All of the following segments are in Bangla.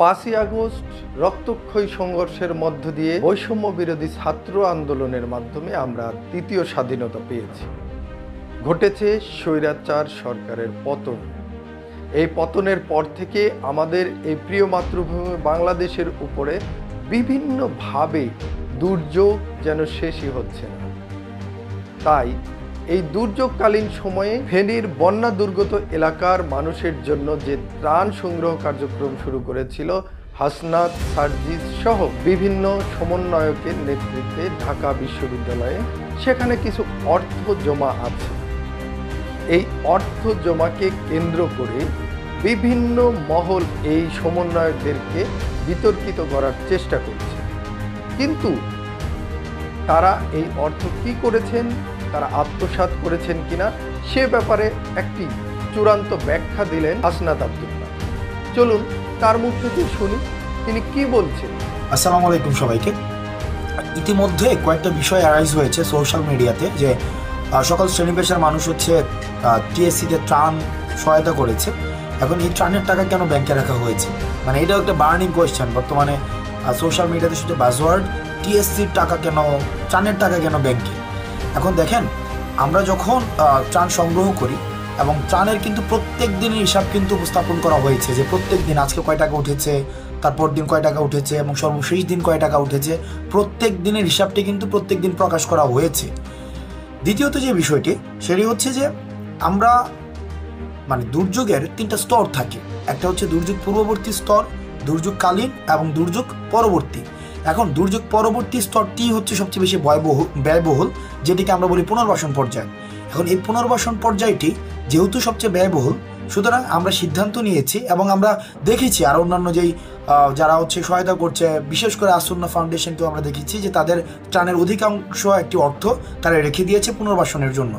5ই আগস্ট রক্তক্ষয়ী সংঘর্ষের মধ্য দিয়ে বৈষম্য বিরোধী ছাত্র আন্দোলনের মাধ্যমে আমরা তৃতীয় স্বাধীনতা পেয়েছি। ঘটেছে স্বৈরাচার সরকারের পতন। এই পতনের পর থেকে আমাদের এই প্রিয় মাতৃভূমি বাংলাদেশের উপরে বিভিন্নভাবে দুর্যোগ যেন শেষই হচ্ছে না। তাই এই দুর্যোগকালীন সময়ে ফেনীর বন্যা দুর্গত এলাকার মানুষের জন্য যে ত্রাণ সংগ্রহ কার্যক্রম শুরু করেছিল হাসনাত, সার্জিস সহ বিভিন্ন সমন্বয়কের নেতৃত্বে ঢাকা বিশ্ববিদ্যালয়ে, সেখানে কিছু অর্থ জমা আছে। এই অর্থ জমাকে কেন্দ্র করে বিভিন্ন মহল এই সমন্বয়কদেরকে বিতর্কিত করার চেষ্টা করছে, কিন্তু তারা এই অর্থ কি করেছেন, তারা আত্মসাৎ করেছেন কিনা সে ব্যাপারে একটি চূড়ান্ত ব্যাখ্যা দিলেন হাসনাত আব্দুল্লাহ। চলুন তার মুখ থেকে শুনি তিনি কি বলছেন। আসসালামু আলাইকুম সবাইকে। ইতিমধ্যে কয়েকটা বিষয় অ্যারাইজ হয়েছে সোশ্যাল মিডিয়াতে যে সকল শ্রেণী পেশার মানুষ টিএসসিতে ত্রাণ সহায়তা করেছে। এখন এই ত্রাণের টাকা কেন ব্যাংকে রাখা হয়েছে, মানে এটাও একটা বার্নিং কোয়েশ্চেন বর্তমানে সোশ্যাল মিডিয়াতে শুধু বাজওয়ার্ড। টিএসসির টাকা কেন, ত্রাণের টাকা কেন ব্যাংকে? এখন দেখেন, আমরা যখন ত্রাণ সংগ্রহ করি এবং ত্রাণের কিন্তু প্রত্যেক দিনের হিসাব কিন্তু উপস্থাপন করা হয়েছে যে প্রত্যেক দিন আজকে কয় টাকা উঠেছে, তারপর দিন কয় টাকা উঠেছে এবং সর্বশেষ দিন কয় টাকা উঠেছে, প্রত্যেক দিনের হিসাবটি কিন্তু প্রত্যেক দিন প্রকাশ করা হয়েছে। দ্বিতীয়ত যে বিষয়টি সেটি হচ্ছে যে আমরা মানে দুর্যোগের তিনটা স্তর থাকে। একটা হচ্ছে দুর্যোগ পূর্ববর্তী স্তর, দুর্যোগকালীন এবং দুর্যোগ পরবর্তী। এখন দুর্যোগ পরবর্তী স্তরটি হচ্ছে সবচেয়ে বেশি ব্যয়বহুল, যেটিকে আমরা বলি পুনর্বাসন পর্যায়। এখন এই পুনর্বাসন পর্যায়টি যেহেতু সবচেয়ে ব্যয়বহুল, সুতরাং আমরা সিদ্ধান্ত নিয়েছি এবং আমরা দেখেছি আর অন্যান্য যেই যারা সহায়তা করছে, বিশেষ করে আসুন্না ফাউন্ডেশনকেও আমরা দেখেছি যে তাদের ত্রাণের অধিকাংশ একটি অর্থ তারা রেখে দিয়েছে পুনর্বাসনের জন্য।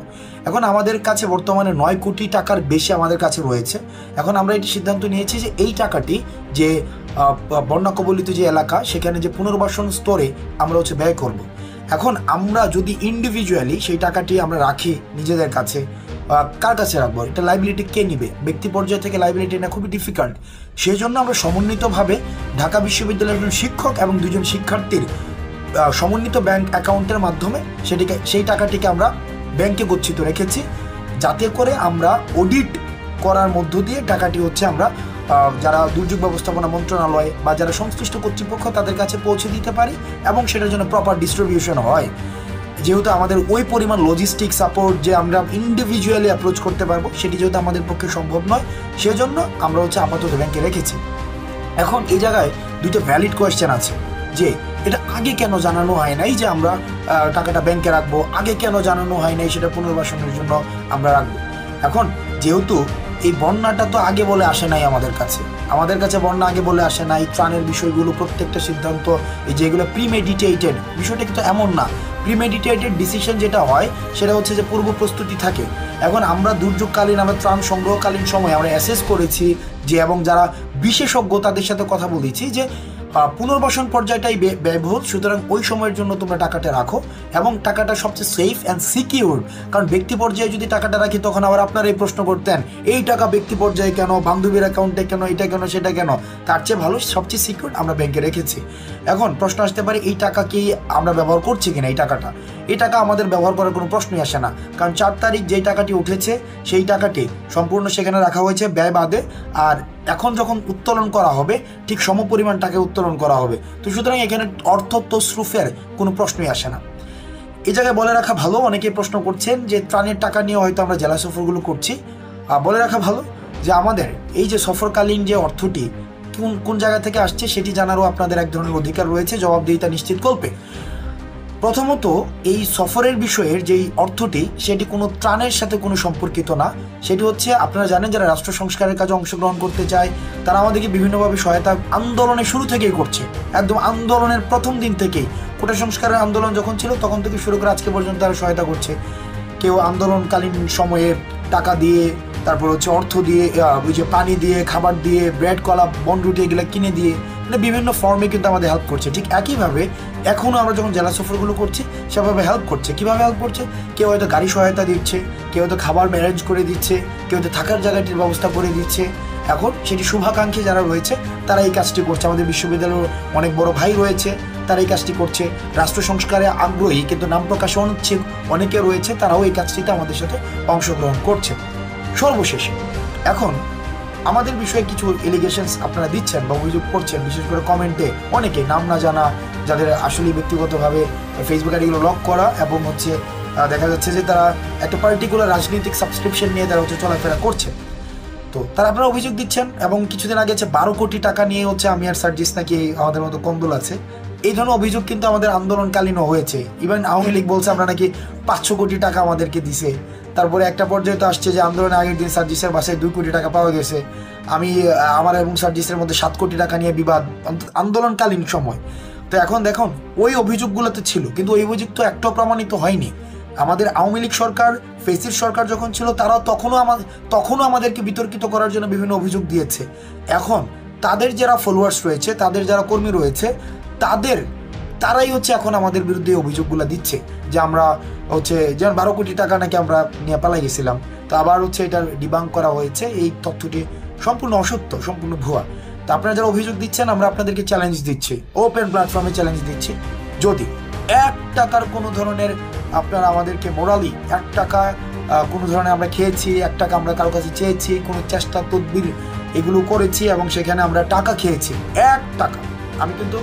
এখন আমাদের কাছে বর্তমানে 9 কোটি টাকার বেশি আমাদের কাছে রয়েছে। এখন আমরা এটি সিদ্ধান্ত নিয়েছি যে এই টাকাটি যে বন্যা কবলিত যে এলাকা সেখানে যে পুনর্বাসন স্তরে আমরা ব্যয় করব। এখন আমরা যদি ইন্ডিভিজুয়ালি সেই টাকাটি আমরা রাখি নিজেদের কাছে, কার কাছে রাখবো? এটা লাইবিলিটি কে নিবে? ব্যক্তি পর্যায় থেকে লাইবিলিটি নেওয়া খুবই ডিফিকাল্ট। সেই জন্য আমরা সমন্বিতভাবে ঢাকা বিশ্ববিদ্যালয়ের একজন শিক্ষক এবং 2 জন শিক্ষার্থীর সমন্বিত ব্যাংক অ্যাকাউন্টের মাধ্যমে সেই টাকাটিকে আমরা ব্যাংকে গচ্ছিত রেখেছি, যাতে করে আমরা অডিট করার মধ্য দিয়ে টাকাটি আমরা যারা দুর্যোগ ব্যবস্থাপনা মন্ত্রণালয় বা যারা সংশ্লিষ্ট কর্তৃপক্ষ তাদের কাছে পৌঁছে দিতে পারি এবং সেটার জন্য প্রপার ডিস্ট্রিবিউশন হয়। যেহেতু আমাদের ওই পরিমাণ লজিস্টিক সাপোর্ট যে আমরা ইন্ডিভিজুয়ালি অ্যাপ্রোচ করতে পারবো সেটি যেহেতু আমাদের পক্ষে সম্ভব নয়, সেজন্য আমরা আপাতত ব্যাংকে রেখেছি। এখন এই জায়গায় 2টা ভ্যালিড কোয়েশ্চেন আছে যে এটা আগে কেন জানানো হয় নাই যে আমরা টাকাটা ব্যাংকে রাখবো, আগে কেন জানানো হয় নাই সেটা পুনর্বাসনের জন্য আমরা রাখবো। এখন যেহেতু এই বন্যাটা তো আগে বলে আসে নাই আমাদের কাছে বন্যা আগে বলে আসে নাই, ত্রাণের বিষয়গুলো প্রত্যেকটা সিদ্ধান্ত এই যেগুলো প্রিমেডিটেটেড, বিষয়টা কিন্তু এমন না। প্রিমেডিটেটেড ডিসিশন যেটা হয় সেটা যে পূর্ব প্রস্তুতি থাকে। এখন আমরা দুর্যোগকালীন, আমরা ত্রাণ সংগ্রহকালীন সময় আমরা অ্যাসেস করেছি যে এবং যারা বিশেষজ্ঞ তাদের সাথে কথা বলেছি যে পুনর্বাসন পর্যায়টাই ব্যয়বহুল, সুতরাং ওই সময়ের জন্য তোমরা টাকাটা রাখো এবং টাকাটা সবচেয়ে সেফ অ্যান্ড সিকিউর। কারণ ব্যক্তি পর্যায়ে যদি টাকাটা রাখি তখন আবার আপনারা এই প্রশ্ন করতেন, এই টাকা ব্যক্তি পর্যায়ে কেন, বান্ধবীর অ্যাকাউন্টে কেন, এটা কেন সেটা কেন? তার চেয়ে ভালো সবচেয়ে সিকিউর আমরা ব্যাংকে রেখেছি। এখন প্রশ্ন আসতে পারে এই টাকা কি আমরা ব্যবহার করছি কিনা? এই টাকা আমাদের ব্যবহার করার কোনো প্রশ্নই আসে না, কারণ 4 তারিখ যেই টাকাটি উঠেছে সেই টাকাটি সম্পূর্ণ সেখানে রাখা হয়েছে ব্যয় বাদে, আর এখন যখন উত্তোলন করা হবে ঠিক সমপরিমাণ টাকা উত্তোলন করা হবে। তো সুতরাং এখানে অর্থ তসরুফের কোনো প্রশ্নই আসে না। এই জায়গায় বলে রাখা ভালো, অনেকে প্রশ্ন করছেন যে ত্রাণের টাকা নিয়ে হয়তো আমরা জেলা সফরগুলো করছি। বলে রাখা ভালো যে আমাদের এই যে সফরকালীন যে অর্থটি কোন জায়গা থেকে আসছে সেটি জানারও আপনাদের এক ধরনের অধিকার রয়েছে, জবাবদিহিতা নিশ্চিত করবে। প্রথমত এই সফরের বিষয়ের যেই অর্থটি সেটি কোনো ত্রাণের সাথে কোনো সম্পর্কিত না। সেটি আপনারা জানেন যারা রাষ্ট্র সংস্কারের কাজে অংশগ্রহণ করতে চায় তারা আমাদেরকে বিভিন্নভাবে সহায়তা আন্দোলনের শুরু থেকেই করছে, একদম আন্দোলনের প্রথম দিন থেকেই। কোটা সংস্কারের আন্দোলন যখন ছিল তখন থেকে শুরু করে আজকে পর্যন্ত তারা সহায়তা করছে। কেউ আন্দোলনকালীন সময়ে টাকা দিয়ে, তারপর অর্থ দিয়ে, ওই যে পানি দিয়ে, খাবার দিয়ে, ব্রেড, কলা, বনরুটি এগুলো কিনে দিয়ে, মানে বিভিন্ন ফর্মে কিন্তু আমাদের হেল্প করছে। ঠিক একইভাবে এখনও আমরা যখন জেলা সফরগুলো করছি সেভাবে হেল্প করছে। কীভাবে হেল্প করছে? কেউ হয়তো গাড়ি সহায়তা দিচ্ছে, কেউ হয়তো খাবার ম্যানেজ করে দিচ্ছে, কেউ হয়তো থাকার জায়গাটির ব্যবস্থা করে দিচ্ছে এখন সেটি শুভাকাঙ্ক্ষী যারা রয়েছে তারা এই কাজটি করছে। আমাদের বিশ্ববিদ্যালয়ের অনেক বড় ভাই রয়েছে, তারা এই কাজটি করছে। রাষ্ট্র সংস্কারে আগ্রহী কিন্তু নাম প্রকাশে অনিচ্ছুক অনেকে রয়েছে, তারাও এই কাজটিতে আমাদের সাথে অংশগ্রহণ করছে। সর্বশেষে এখন আমাদের বিষয়ে কিছু এলিগেশনস আপনারা দিচ্ছেন বা অভিযোগ করছেন, বিশেষ করে কমেন্টে অনেকে নাম না জানা, যাদের আসলে ব্যক্তিগতভাবে ফেসবুক আইডিগুলো লক করা, এবং দেখা যাচ্ছে যে তারা একটা পার্টিকুলার রাজনৈতিক সাবস্ক্রিপশন নিয়ে তারা চলাফেরা করছে। তো তারা আপনারা অভিযোগ দিচ্ছেন, এবং কিছুদিন আগে 12 কোটি টাকা নিয়ে আমি আর সার্জিস নাকি আমাদের মতো কন্দল আছে, এই ধরনের অভিযোগ কিন্তু আমাদের আন্দোলনকালীনও হয়েছে। ইভেন আওয়ামী লীগ বলছে আমরা নাকি 500 কোটি টাকা আমাদেরকে দিছে। তারপরে একটা পর্যায়ে তো আসছে যে আন্দোলনের আগের দিন সার্জিসের বাসায় 2 কোটি টাকা পাওয়া গেছে। আমার এবং সার্জিসের মধ্যে 7 কোটি টাকা নিয়ে বিবাদ আন্দোলনকালীন সময়। তো এখন দেখুন, ওই অভিযোগগুলোতে ছিল, কিন্তু ওই অভিযোগ তো একটাও প্রমাণিত হয়নি। আমাদের আওয়ামী লীগ সরকার, ফেসির সরকার যখন ছিল, তারা তখনও আমাদেরকে বিতর্কিত করার জন্য বিভিন্ন অভিযোগ দিয়েছে। এখন তাদের যারা ফলোয়ার্স রয়েছে, তাদের যারা কর্মী রয়েছে, তারাই এখন আমাদের বিরুদ্ধে অভিযোগগুলো দিচ্ছে যে আমরা যেমন 12 কোটি টাকা নাকি আমরা নিয়ে পালাই গেছিলাম। তো আবার এটার ডিবাঙ্ক করা হয়েছে। এই তথ্যটি সম্পূর্ণ অসত্য, সম্পূর্ণ ভুয়া। তো আপনারা যারা অভিযোগ দিচ্ছেন, আমরা আপনাদেরকে চ্যালেঞ্জ দিচ্ছি, ওপেন প্ল্যাটফর্মে চ্যালেঞ্জ দিচ্ছি, যদি 1 টাকার কোনো ধরনের আপনারা আমাদেরকে মোরালি 1 টাকা কোনো ধরনের আমরা খেয়েছি, 1 টাকা আমরা কারো কাছে চেয়েছি, কোনো চেষ্টা তদবির এগুলো করেছি এবং সেখানে আমরা টাকা খেয়েছি, 1 টাকা, আমি কিন্তু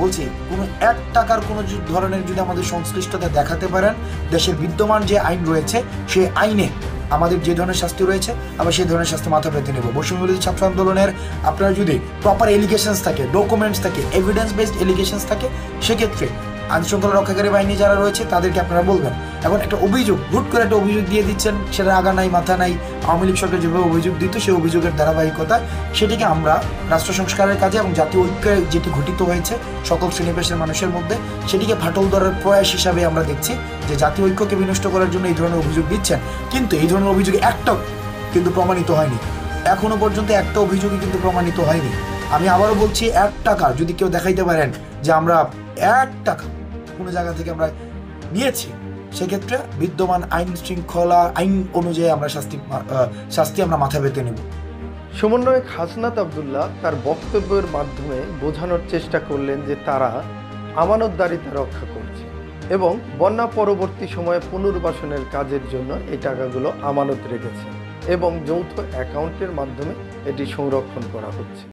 বলছি, কোনো 1 টাকার কোনো ধরনের যদি আমাদের সংশ্লিষ্টতা দেখাতে পারেন, দেশের বিদ্যমান যে আইন রয়েছে সেই আইনে আমাদের যে ধরনের শাস্তি রয়েছে, আমরা সেই ধরনের শাস্তি মাথা পেতে নেব। বৈষম্যবিরোধী ছাত্র আন্দোলনের আপনার যদি প্রপার এলিগেশনস থাকে, ডকুমেন্টস থাকে, এভিডেন্স বেসড এলিগেশনস থাকে, সেক্ষেত্রে আইনশৃঙ্খলা রক্ষাকারী বাহিনী যারা রয়েছে তাদেরকে আপনারা বলবেন। এখন একটা অভিযোগ, হুট করে একটা অভিযোগ দিয়ে দিচ্ছেন, সেটা আগা নাই মাথা নাই। আওয়ামী লীগ সরকার যেভাবে অভিযোগ দিত, সেই অভিযোগের ধারাবাহিকতায় সেটিকে আমরা রাষ্ট্র সংস্কারের কাজে এবং জাতীয় ঐক্যে যেটি ঘটিত হয়েছে সকল শ্রেণী পেশার মানুষের মধ্যে, সেটিকে ফাটল ধরার প্রয়াস হিসাবে আমরা দেখছি যে জাতীয় ঐক্যকে বিনষ্ট করার জন্য এই ধরনের অভিযোগ দিচ্ছেন। কিন্তু এই ধরনের অভিযোগ একটাও কিন্তু প্রমাণিত হয়নি, এখনো পর্যন্ত একটা অভিযোগই কিন্তু প্রমাণিত হয়নি। আমি আবারও বলছি, 1 টাকা যদি কেউ দেখাইতে পারেন যে আমরা 1 টাকা কোনো জায়গা থেকে আমরা নিয়েছি, সেক্ষেত্রে বিদ্যমান আইন অনুযায়ী আমরা শাস্তি আমরা মাথা পেতে নেব। সমন্বয়ক হাসনাত আব্দুল্লাহ তার বক্তব্যের মাধ্যমে বোঝানোর চেষ্টা করলেন যে তারা আমানতদারিতা রক্ষা করছে এবং বন্যা পরবর্তী সময়ে পুনর্বাসনের কাজের জন্য এই টাকাগুলো আমানত রেখেছে এবং যৌথ অ্যাকাউন্টের মাধ্যমে এটি সংরক্ষণ করা হচ্ছে।